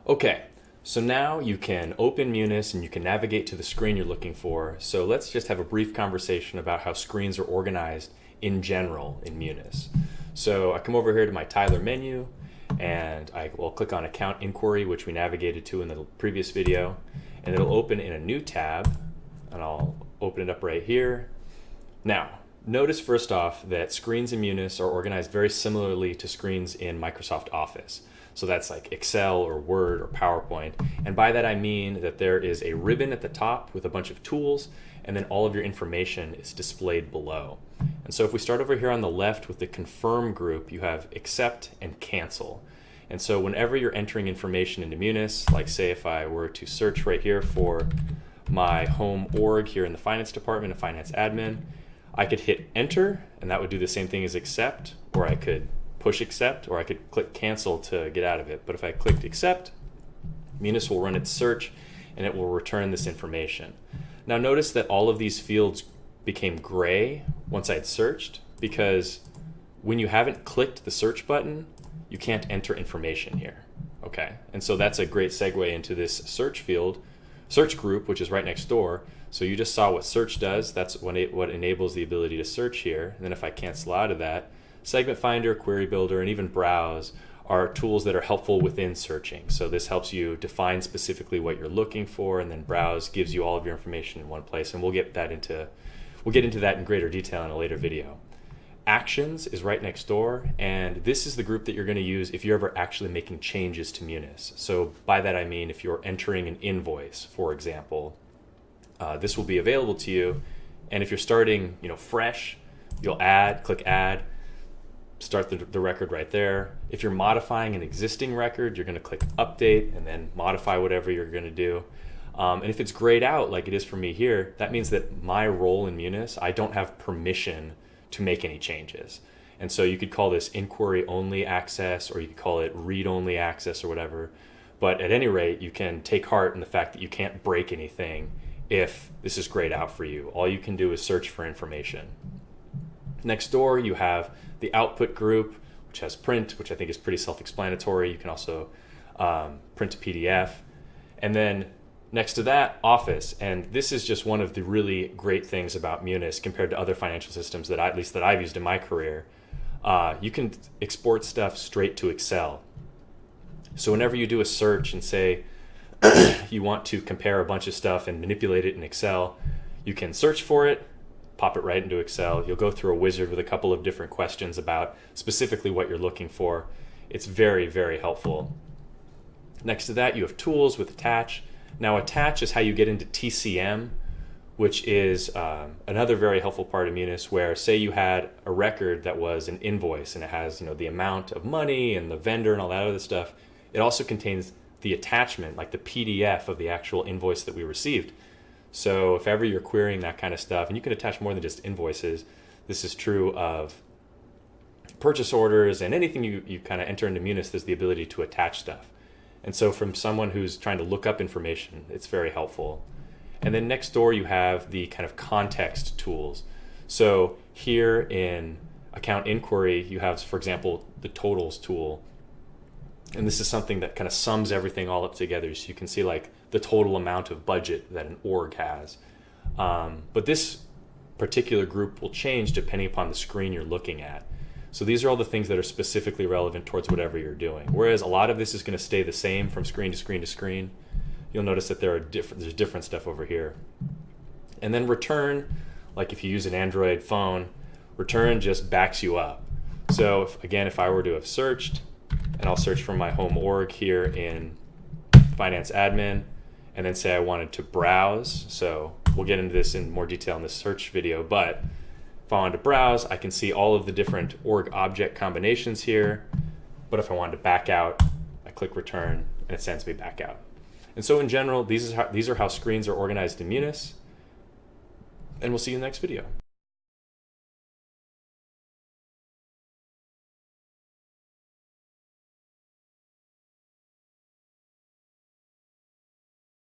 Okay, so now you can open Munis and you can navigate to the screen you're looking for. So let's just have a brief conversation about how screens are organized in general in Munis. So I come over here to my Tyler menu and I will click on Account Inquiry, which we navigated to in the previous video, and it'll open in a new tab, and I'll open it up right here. Now, notice first off that screens in Munis are organized very similarly to screens in Microsoft Office. So that's like Excel or Word or PowerPoint. And by that I mean that there is a ribbon at the top with a bunch of tools, and then all of your information is displayed below. And so if we start over here on the left with the Confirm group, you have Accept and Cancel. And so whenever you're entering information into Munis, like say if I were to search right here for my home org here in the Finance Department of Finance Admin, I could hit Enter, and that would do the same thing as Accept, or I could push Accept, or I could click Cancel to get out of it. But if I clicked Accept, Munis will run its search and it will return this information. Now notice that all of these fields became gray once I had searched, because when you haven't clicked the search button, you can't enter information here. Okay, and so that's a great segue into this search group, which is right next door. So you just saw what search does. That's what enables the ability to search here. And then if I cancel out of that, Segment Finder, Query Builder, and even Browse are tools that are helpful within searching. So this helps you define specifically what you're looking for, and then Browse gives you all of your information in one place. And we'll get into that in greater detail in a later video. Actions is right next door, and this is the group that you're going to use if you're ever actually making changes to Munis. So by that I mean if you're entering an invoice, for example, this will be available to you. And if you're starting, fresh, you'll click Add, start the record right there. If you're modifying an existing record, you're going to click Update and then modify whatever you're going to do. And if it's grayed out like it is for me here, that means that my role in Munis, I don't have permission to make any changes. And so you could call this inquiry only access, or you could call it read only access or whatever. But at any rate, you can take heart in the fact that you can't break anything if this is grayed out for you. All you can do is search for information. Next door, you have the output group, which has print, which I think is pretty self-explanatory. You can also print a PDF. And then next to that, Office. And this is just one of the really great things about Munis compared to other financial systems that at least that I've used in my career. You can export stuff straight to Excel. So whenever you do a search and say you want to compare a bunch of stuff and manipulate it in Excel, you can search for it, pop it right into Excel. You'll go through a wizard with a couple of different questions about specifically what you're looking for. It's very, very helpful. Next to that, you have tools with Attach. Now, Attach is how you get into TCM, which is another very helpful part of Munis, where say you had a record that was an invoice and it has the amount of money and the vendor and all that other stuff. It also contains the attachment, like the PDF of the actual invoice that we received. So if ever you're querying that kind of stuff, and you can attach more than just invoices, this is true of purchase orders and anything you kind of enter into Munis, there's the ability to attach stuff. And so from someone who's trying to look up information, it's very helpful. And then next door, you have the kind of context tools. So here in Account Inquiry, you have, for example, the Totals tool. And this is something that kind of sums everything all up together. So you can see like the total amount of budget that an org has. But this particular group will change depending upon the screen you're looking at. So these are all the things that are specifically relevant towards whatever you're doing. Whereas a lot of this is going to stay the same from screen to screen to screen. You'll notice that there's different stuff over here. And then return, like if you use an Android phone, return just backs you up. So if I were to have searched, and I'll search for my home org here in Finance Admin, and then say I wanted to browse. So we'll get into this in more detail in this search video, but if I wanted to browse, I can see all of the different org object combinations here. But if I wanted to back out, I click return and it sends me back out. And so in general, these are how screens are organized in Munis. And we'll see you in the next video.